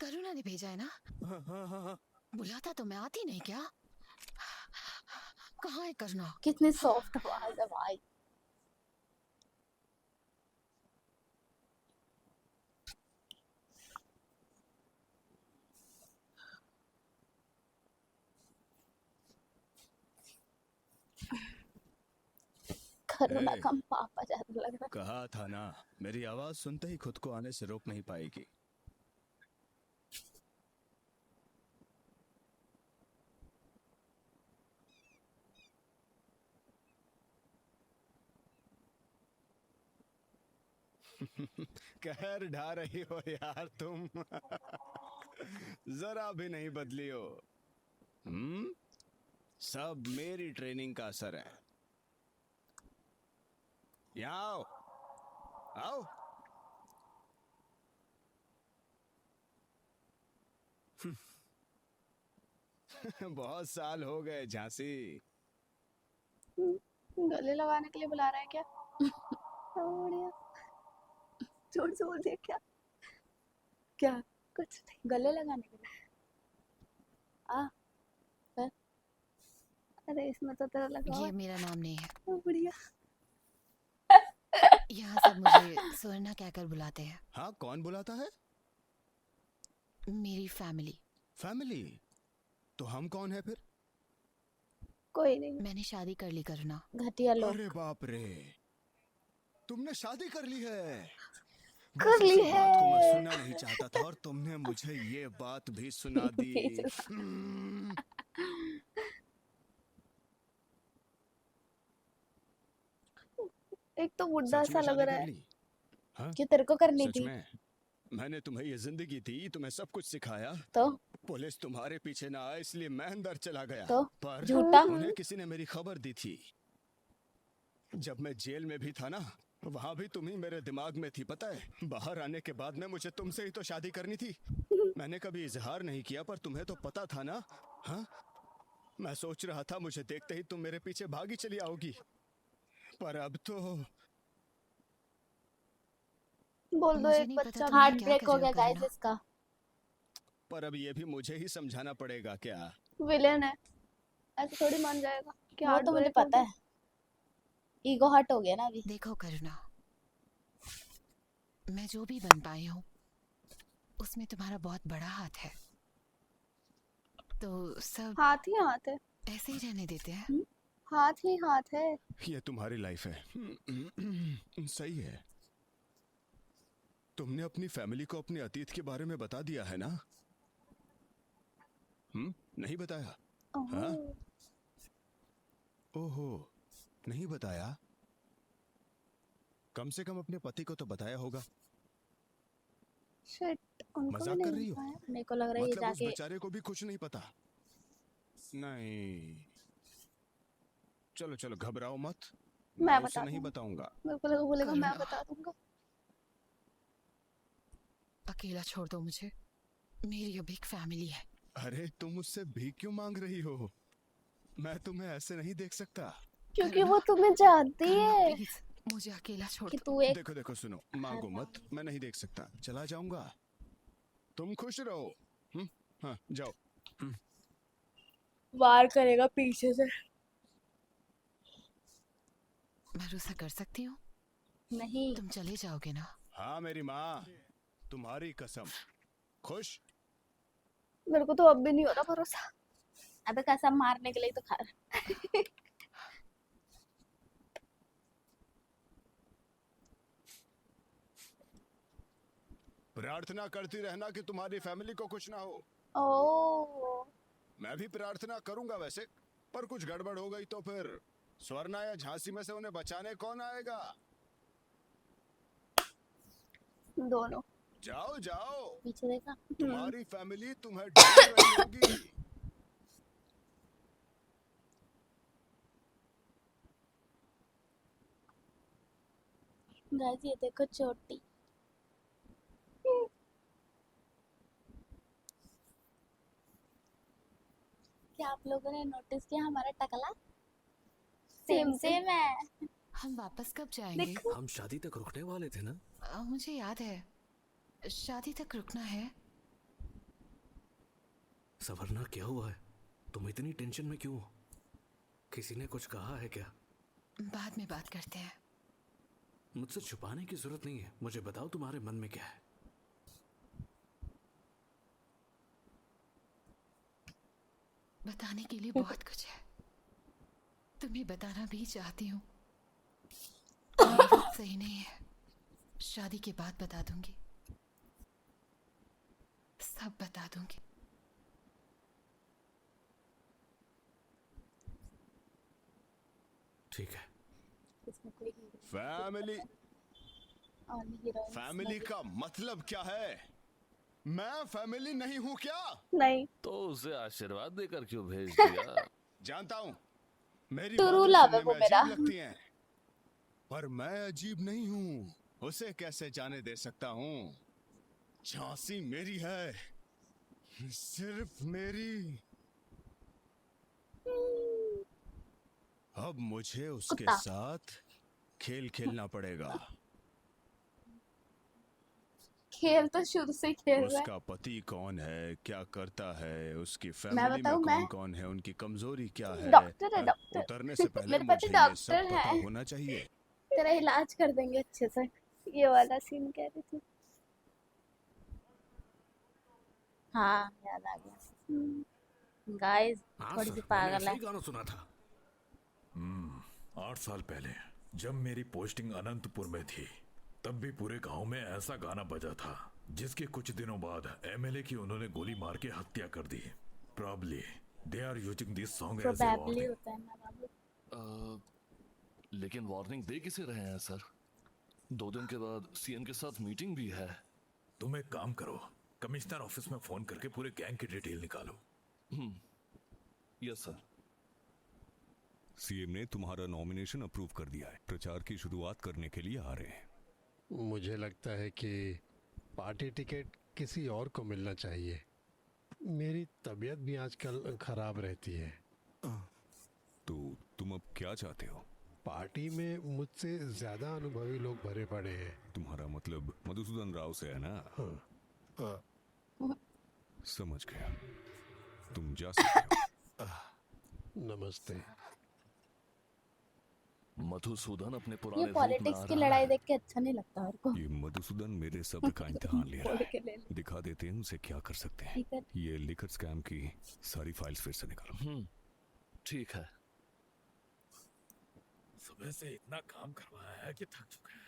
करुणा ने भेजा है ना? बुलाता तो मैं आती नहीं क्या? कहाँ है करुणा? कितनी सॉफ्ट आवाज है भाई। करुणा ए, का पापा जैसा लग रहा कहा था ना, मेरी आवाज सुनते ही खुद को आने से रोक नहीं पाएगी। कहर ढा रही हो यार तुम। जरा भी नहीं बदली हो। सब मेरी ट्रेनिंग का असर है। यहाँ आओ, आओ। बहुत साल हो गए झांसी। गले लगाने के लिए बुला रहा है क्या? बढ़िया। जोर से बोल दिया क्या? क्या? कुछ नहीं। गले लगाने के लिए। फिर? अरे इसमें तो तेरा लगा हुआ ये है। मेरा नाम नहीं है। बढ़िया। यहाँ सब मुझे स्वर्णा कहकर बुलाते हैं। हाँ, कौन बुलाता है? मेरी फैमिली। फैमिली? तो हम कौन है फिर? कोई नहीं। मैंने शादी कर ली करुणा। घटिया लोग। अरे बाप रे, तुमने शादी कर ली है? कर ली इस बात को मैं है। सुनना नहीं चाहता था और तुमने मुझे ये बात भी सुना दी। एक तो बुढ़ा सच सा में लग शादी रहा कर है। ली? हाँ? क्यों तेरे को करनी सच थी? में? मैंने तुम्हें ये जिंदगी दी, तुम्हें सब कुछ सिखाया। तो पुलिस तुम्हारे पीछे ना आए इसलिए मैं अंदर चला गया। तो पर झूठा? उन्हें किसी ने मेरी खबर दी थी। जब मैं जेल में भी था ना, वहां भी तुम ही मेरे दिमाग में थी, पता है? बाहर आने के बाद में मुझे तुमसे ही तो शादी करनी थी। मैंने कभी इजहार नहीं किया, पर तुम्हें तो पता था ना। हाँ, मैं सोच रहा था मुझे देखते ही तुम मेरे पीछे भागी चली आओगी, पर अब तो बोल दो मुझे एक नहीं बच्चा पता तुम हार्ट क्या ब्रेक कर हो रहे गया हो गाइस करुणा। इसका। पर अब ये भी मुझे ही समझाना पड़ेगा क्या? विलेन है, ऐसे थोड़ी मान जाएगा कि वो हार्ट तो मुझे ब्रेक हो पता गया। है। ईगो हर्ट हो गया ना अभी। देखो करुणा, मैं जो भी बन पाई हूँ उसमें तुम्हारा बहुत बड़ा हाथ है। तो सब हाथ ही हाथ है। ऐसे ही रहने देते हैं। हाथ ही हाथ है। ये तुम्हारी लाइफ है। सही है। तुमने अपनी फैमिली को अपने अतीत के बारे में बता दिया है ना? नहीं बताया? हाँ? ओहो, नहीं बताया? कम से कम अपने पति को तो बताया होगा। शिट, उनको मजाक भी कर नहीं रही हो? बताया। मेरे को लग रहा है ये मतलब उस जाके बेचारे को भी कुछ नहीं पता? नहीं, चलो चलो घबराओ मत, मैं उसे बता नहीं दूंगा। बताऊंगा। मेरे को लगा बोलेगा मैं करुणा। बता दूंगा। अकेला छोड़ दो मुझे, मेरी अब एक फैमिली है। अरे तुम मुझसे भीख क्यों मांग रही हो? मैं तुम्हें ऐसे नहीं देख सकता। क्योंकि वो तुम्हें जानती करुणा है प्लीज मुझे अकेला छोड़ कि दो। तू एक देखो देखो, सुनो, मांगो मत, मैं नहीं देख सकता, चला जाऊंगा। तुम खुश रहो। हाँ, जाओ। वार करेगा पीछे से। भरोसा कर सकती हूँ? नहीं। तुम चले जाओगे ना? हाँ मेरी माँ, तुम्हारी कसम। खुश? मेरे को तो अब भी नहीं हो रहा भरोसा। अबे कसम मारने के लिए तो खा रहा। प्रार्थना करती रहना कि तुम्हारी फैमिली को कुछ ना हो। ओ, मैं भी प्रार्थना करूंगा वैसे, पर कुछ गड़बड़ हो गई तो फिर स्वर्णा या झांसी में से उन्हें बचाने कौन आएगा? दोनों। जाओ जाओ, पीछे देखा। तुम्हारी फैमिली तुम्हें ढूंढ रही होगी। गाइस ये देखो चोटी। क्या आप लोगों ने नोटिस किया हमारा टकला सेम सेम सेम है? हम वापस कब जाएंगे? देखो हम शादी तक रुकने वाले थे ना? मुझे याद है शादी तक रुकना है। सवरना क्या हुआ है? तुम इतनी टेंशन में क्यों हो? किसी ने कुछ कहा है क्या? बाद में बात करते हैं। मुझसे छुपाने की जरूरत नहीं है, मुझे बताओ तुम्हारे मन में क्या है। बताने के लिए बहुत कुछ है, तुम्हें बताना भी चाहती हूँ। ये वक्त सही नहीं है, शादी के बाद बता दूंगी, सब बता दूंगी। ठीक है। इसमें कोई hero family only heroines family नहीं। का मतलब क्या है? मैं फैमिली नहीं हूँ क्या? नहीं तो उसे आशीर्वाद देकर क्यों भेज दिया? जानता हूँ मेरी टुरू बातें लव है सुनने वो में मेरा। अजीब लगती हैं, पर मैं अजीब नहीं हूँ। उसे कैसे जाने दे सकता हूँ? झांसी मेरी है, सिर्फ मेरी। अब मुझे उसके कुत्ता। साथ खेल खेलना पड़ेगा। खेल तो शुरू से ही खेल रहा है। उसका पति कौन है, क्या करता है, उसकी मैं फैमिली में बताऊं, कौन मैं कौन है, उनकी कमजोरी क्या है। डॉक्टर है, और डॉक्टर। उतरने से पहले मेरे पति मुझे ये सब डॉक्टर पता है, होना चाहिए। तेरा इलाज कर देंगे अच्छे से। ये वाला सीन कह रही थी। हाँ याद आ गया। गाइस हाँ थोड़ी सर, सी मैंने पागल ऐसा है। ही गाना सुना था। 8 साल पहले जब मेरी पोस्टिंग अनंतपुर में थी, तब भी पूरे गांव में ऐसा गाना बजा था, जिसके कुछ दिनों बाद एमएलए की उन्होंने गोली मार के हत्या कर दी। Probably they are using this song as a probably warning. होता है ना बाबू। लेकिन वार्निंग दे किसे रहे हैं सर? 2 दिन के बाद सीएम के साथ मीटिंग भी है। तुम एक काम करो, कमिश्नर ऑफिस में फोन करके पूरे गैंग की डिटेल निकालो। Yes sir. सीएम ने तुम्हारा नॉमिनेशन अप्रूव कर दिया है, प्रचार की शुरुआत करने के लिए आ रहे हैं। मुझे लगता है कि पार्टी टिकट किसी और को मिलना चाहिए। मेरी तबीयत भी आजकल खराब रहती है। तो तुम अब क्या चाहते हो? पार्टी में मुझसे ज्यादा अनुभवी लोग भरे पड़े हैं। तुम्हारा मतलब मधुसूदन राव से है ना? समझ गया, तुम जा सकते हो। नमस्ते। मधुसूदन अपने ये पुराने रूप में पॉलिटिक्स आ की रहा लड़ाई है। देख के अच्छा नहीं लगता मेरे को। ये मधुसूदन मेरे सब्र का इम्तिहान ले रहा बोल के ले है। ले। दिखा देते हैं उसे क्या कर सकते हैं। ठीक है। ये लिकर स्कैम की सारी फाइल्स फिर से निकालो। ठीक है। सुबह से इतना काम करवाया है कि थक चुके हैं।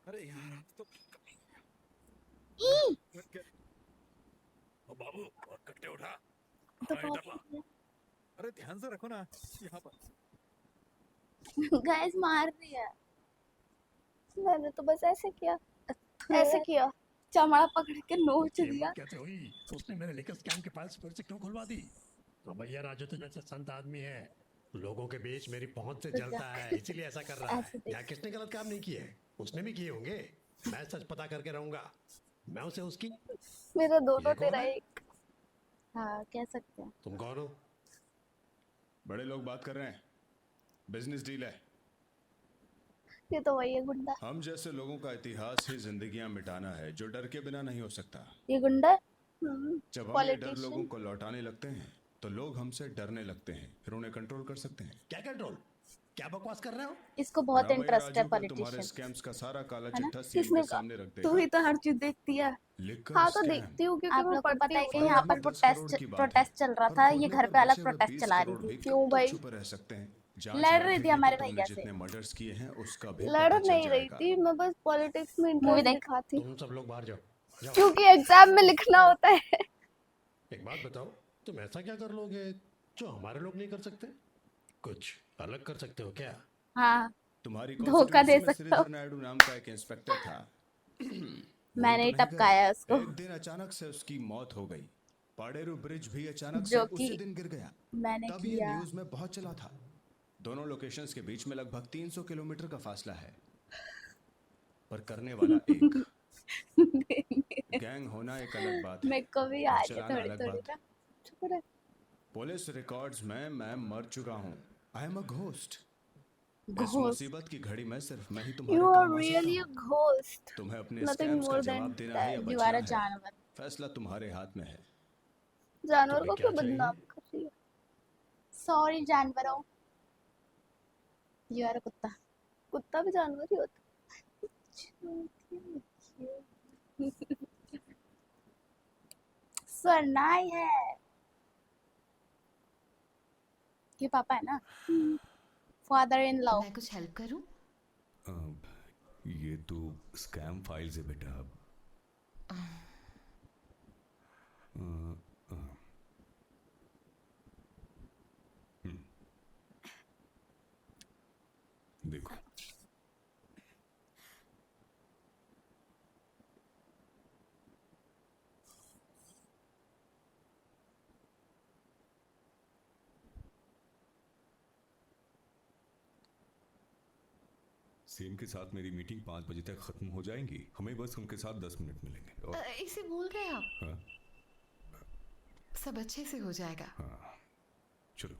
अरे यार आप तो ओ बाबू, और कट्टे उठा। तो हाँ, इधर ला। अरे ध्यान से रखो ना, यहाँ पर। गाइस मार रही है। मैंने तो बस ऐसे किया, ऐसे किया। चमड़ा पकड़ के नोच दिया। कैसे हुई? उसने मेरे लेकर स्कैम के फाइल्स फिर से क्यों खुलवा दी? तो भैया राजू तो जैसे संत आदमी है, लोगों के बीच मेरी पहुंच से जलता है, इसीलिए ऐसा कर रहा है। या किसने गलत काम नहीं किए? उसने भी किए होंगे। मैं सच पता करके रहूंगा। मैं उसे उसकी। मेरा दोनों ये कौन तेरा है? एक। हाँ कह सकते हैं। तुम कौन हो? बड़े लोग बात कर रहे हैं, बिजनेस डील है। ये तो वही है गुंडा। हम जैसे लोगों का इतिहास ही जिंदगियां मिटाना है, जो डर के बिना नहीं हो सकता। ये गुंडा जब हम ये डर लोगों को लौटाने लगते हैं, तो लोग हमसे डरने लगते हैं, फिर उन्हें कंट्रोल कर सकते हैं। क्या कंट्रोल? क्या बकवास कर रहे हो? इसको बहुत रामैया इंटरेस्ट है राजू पर तुम्हारे पॉलिटिशियन, स्कैम्स का सारा काला है ना? चिट्ठा सीएम किसने के कहा? सामने रख तू देगा। ही तो हर चीज देखती है। लिखकर हाँ तो स्कैम। देखती हूँ क्योंकि आप मैं लोग को पढ़ती पता है कि हूँ। यहाँ पर 10 करोड़ की बात है। प्रोटेस्ट चल रहा था, ये घर पे अलग प्रोटेस्ट चला रही थी। क्यों भाई? छुपे रह सकते हैं। लड़ रही थी हमारे तुमने भैया से। जितने मर्डर्स किए हैं उसका भी लड़ पता चल नहीं रही जाएगा। थी, मैं बस पॉलिटिक्स में मूवी इंटरेस्ट देख। दिखाती। तुम सब लोग बाहर जाओ। जाओ। क्योंकि एग्जाम में लिखना होता है। एक बात बताओ, तुम ऐसा क्या कर लोगे जो हमारे लोग नहीं कर सकते? कुछ अलग कर सकते हो क्या? हाँ तुम्हारी धोखा दे constituency में सकता हूँ। श्रीधर नायडू नाम का एक इंस्पेक्टर था। मैंने ही टपकाया उसको। एक दिन अचानक से उसकी मौत हो गई। पाडेरू ब्रिज भी अचानक से जो कि उसी दिन गिर गया। मैंने तब ये किया। न्यूज में बहुत चला था। दोनों लोकेशंस के बीच में लगभग 300 किलोमीटर का फासला है, पर करने वाला एक। गैंग होना एक अलग बात है, मेरे को भी और आज चलाना थोड़ी अलग थोड़ी बात। ना। चुप रह। पुलिस रिकॉर्ड्स में मैं मर चुका हूँ। I am a ghost. इस Ghost. मुसीबत की घड़ी में सिर्फ मैं ही तुम्हारे You are काम आ सकता really a हूँ। ghost. तुम्हें अपने Nothing स्कैम्स का more than जवाब देना है या that. You बचना are a है, जानवर. फैसला तुम्हारे हाथ में है। जानवर तुम्हें को क्या क्यों चाहिए? बदनाम कर रही है? Sorry जानवरों. You are a कुत्ता. कुत्ता भी जानवर ही होता स्वर्णा आई है. ये पापा है ना? Father in law. मैं कुछ हेल्प करूं? ये तो स्कैम फाइल्स है बेटा। देखो सेम के साथ मेरी मीटिंग 5 बजे तक खत्म हो जाएंगी। हमें बस उनके साथ 10 मिनट मिलेंगे और इसे भूल गए आप? हाँ? सब अच्छे से हो जाएगा। हाँ, चलो।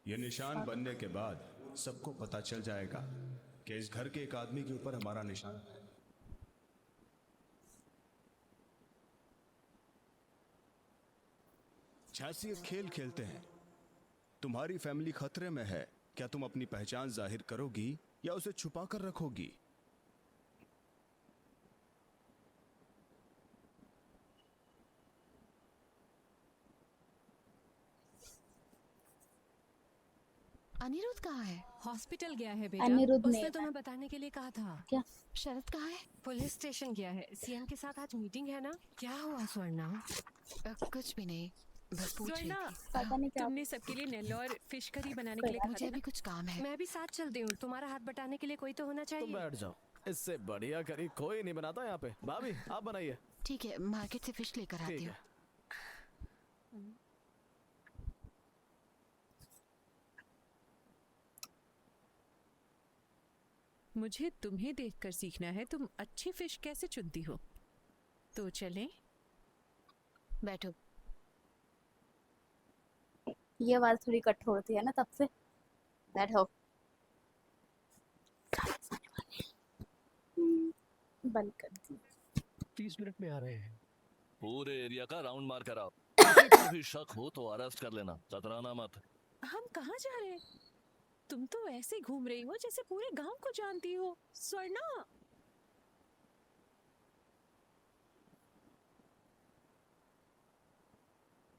ये निशान बनने के बाद सबको पता चल जाएगा कि इस घर के एक आदमी के ऊपर हमारा निशान है। झांसी एक खेल खेलते हैं। तुम्हारी फैमिली खतरे में है। क्या तुम अपनी पहचान जाहिर करोगी या उसे छुपा कर रखोगी? अनिरुद्ध कहाँ है? हॉस्पिटल गया है बेटा। अनिरुद्ध उसने ने तुम्हें बताने के लिए कहा था। क्या? शरद कहाँ है? पुलिस स्टेशन गया है। सीएम के साथ आज मीटिंग है ना? क्या हुआ स्वर्णा? कुछ भी नहीं, बस पूछ रही स्वर्णा, थी। पता नहीं क्या. तुमने सबके लिए नेल्लोर फिश करी बनाने के लिए कहा मुझे था अभी ना? कुछ काम है। मैं भी साथ चलती हूँ। तुम्हारा हाथ बटाने के लिए कोई तो होना तुम चाहिए। बैठ जाओ। इससे बढ़िया करी कोई नहीं बनाता यहाँ पे। भाभी आप बनाइए। ठीक है, मार्केट से फिश लेकर आती ठीक हूँ। है। मुझे तुम्हें देखकर सीखना है तुम अच्छी फिश कैसे चुनती हो। तो चलें? बैठो। ये आवाज थोड़ी कठोर थी है ना, तब से. बैठो. बंद कर दी. 30 मिनट में आ रहे हैं। पूरे एरिया का राउंड मार कर आओ। किसी पर भी शक हो तो अरेस्ट कर लेना, कतराना मत। हम कहाँ जा रहे हैं? तुम तो ऐसे घूम रही हो जैसे पूरे गांव को जानती हो। स्वर्णा,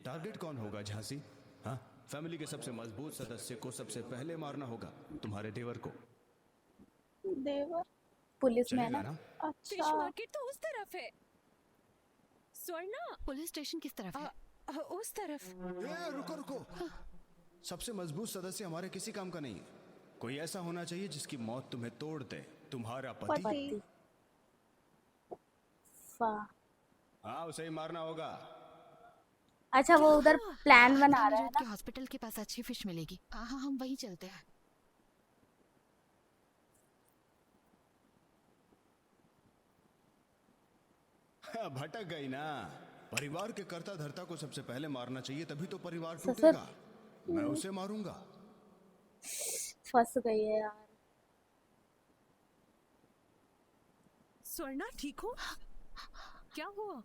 टारगेट कौन होगा झांसी? हाँ, फैमिली के सबसे मजबूत सदस्य को सबसे पहले मारना होगा। तुम्हारे देवर को। देवर पुलिस में है चलेगा ना? ना? फिश अच्छा मार्केट तो उस तरफ है। स्वर्णा, पुलिस स्टेशन किस तरफ है? उस तरफ। रुको रुको। सबसे मजबूत सदस्य हमारे किसी काम का नहीं है। कोई ऐसा होना चाहिए जिसकी मौत तुम्हें तोड़ दे। तुम्हारा पति। पति वाह. हाँ, उसे ही मारना होगा। अच्छा, वो उधर प्लान बना रहा है अनिरुद्ध ना. के हॉस्पिटल के पास अच्छी फिश मिलेगी। हाँ, हम वहीं चलते हैं। भटक गई ना। परिवार के कर्ता धर्ता को सबसे पहले मारना चाहिए, तभी तो परिवार ससुर. टूटेगा। मैं उसे मारूंगा। फंस गई है यार. स्वर्णा, ठीक हो? क्या हुआ?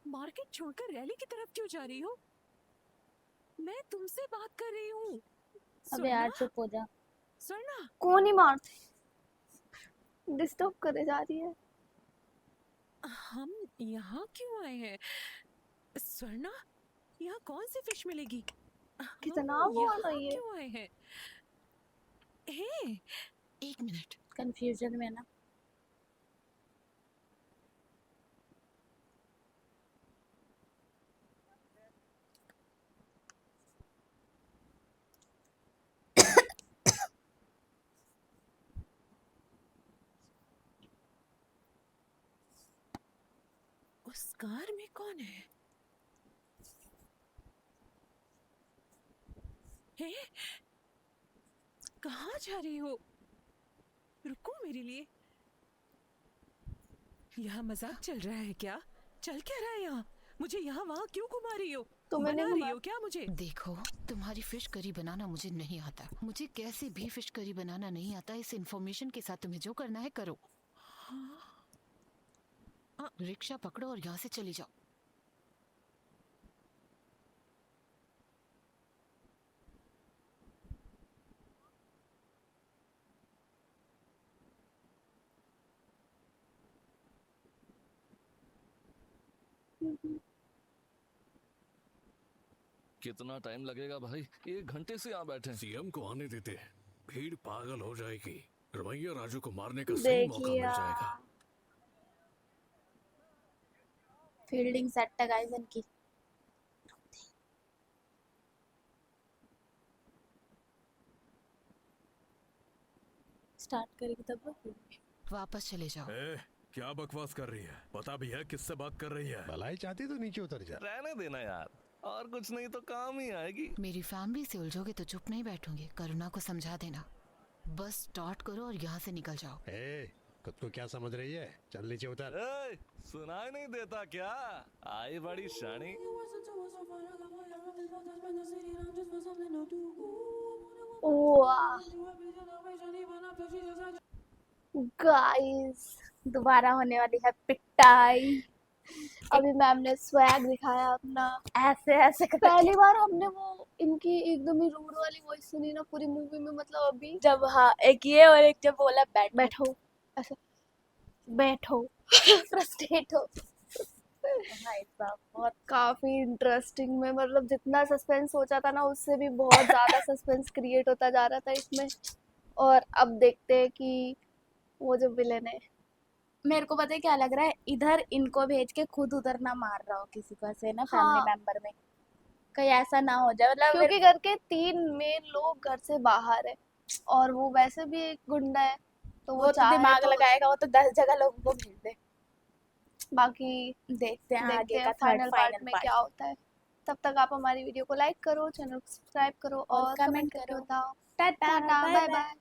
मार्केट छोड़कर रैली की तरफ क्यों जा रही हो? मैं तुमसे बात कर रही हूँ। अबे यार चुप हो जा. स्वर्णा, कौन ही मारते डिस्टर्ब करे जा रही है। हम यहाँ क्यों आए हैं? स्वर्णा, यहाँ कौन सी फिश मिलेगी? कितना हम वो यहाँ रही है। क्यों आए हैं? हे, 1 मिनट। कंफ्यूजन में ना. उस कार में कौन है? हैं? कहाँ जा रही हो? रुको मेरे लिए। यहाँ मजाक चल रहा है क्या? चल क्या रहा है यहाँ? मुझे यहाँ वहाँ क्यों घुमा रही हो? तुम्हें बना नहीं रही घुमा- हो क्या मुझे? देखो, तुम्हारी फिश करी बनाना मुझे नहीं आता। मुझे कैसे भी फिश करी बनाना नहीं आता। इस इंफॉर्मेशन के साथ तुम्हें जो करना है करो। रिक्शा पकड़ो और यहाँ से चली जाओ। कितना टाइम लगेगा भाई? 1 घंटे से यहाँ बैठे हैं। सीएम को आने देते हैं, भीड़ पागल हो जाएगी। रमैया राजू को मारने का सही देख मौका मिल लिया। जाएगा। फील्डिंग सेट है गाइस इनकी। स्टार्ट करेगी तब वापस चले जाओ। क्या बकवास कर रही है? पता भी है किससे बात कर रही है? भलाई चाहती तो नीचे उतर जा। रहने देना यार, और कुछ नहीं तो काम ही आएगी। मेरी फैमिली से उलझोगे तो चुप नहीं बैठूंगी। करुणा को समझा देना। बस स्टार्ट करो और यहाँ से निकल जाओ। खुद को क्या समझ रही है? चल नीचे उतर। सुनाई नहीं देता क्या? आई बड़ी शानी। गाइस दोबारा होने वाली है पिटाई। अभी मैम ने स्वैग दिखाया अपना। ऐसे ऐसे करके। पहली बार हमने वो इनकी एकदम ही रूड वाली वॉइस सुनी ना पूरी मूवी में। मतलब अभी जब हाँ एक ये और एक जब बोला बैठो ऐसे बैठो फ्रस्ट्रेट हो। भाई साहब बहुत काफी इंटरेस्टिंग में, मतलब जितना सस्पेंस सोचा था ना उससे भी बहुत ज्यादा सस्पेंस क्रिएट होता जा रहा था इसमें। और अब देखते हैं कि वो जो विलेन है। मेरे को पता है क्या लग रहा है, इधर इनको भेज के खुद उधर ना मार रहा हो किसी को से ना हाँ। फैमिली मेंबर में, कहीं ऐसा ना हो जाए। मतलब क्योंकि घर के 3 मेन लोग घर से बाहर है और वो वैसे भी एक गुंडा है, तो वो तो चाहे दिमाग तो लगाएगा, वो तो 10 जगह लोगों को भेज दे। बाकी देखते हैं देखते आगे हैं का फाइनल पार्ट फाइनल में पार्ट। क्या होता है। तब तक आप हमारी वीडियो को लाइक करो, चैनल को सब्सक्राइब करो और कमेंट करके बताओ। Tata tata bye bye bye. Bye.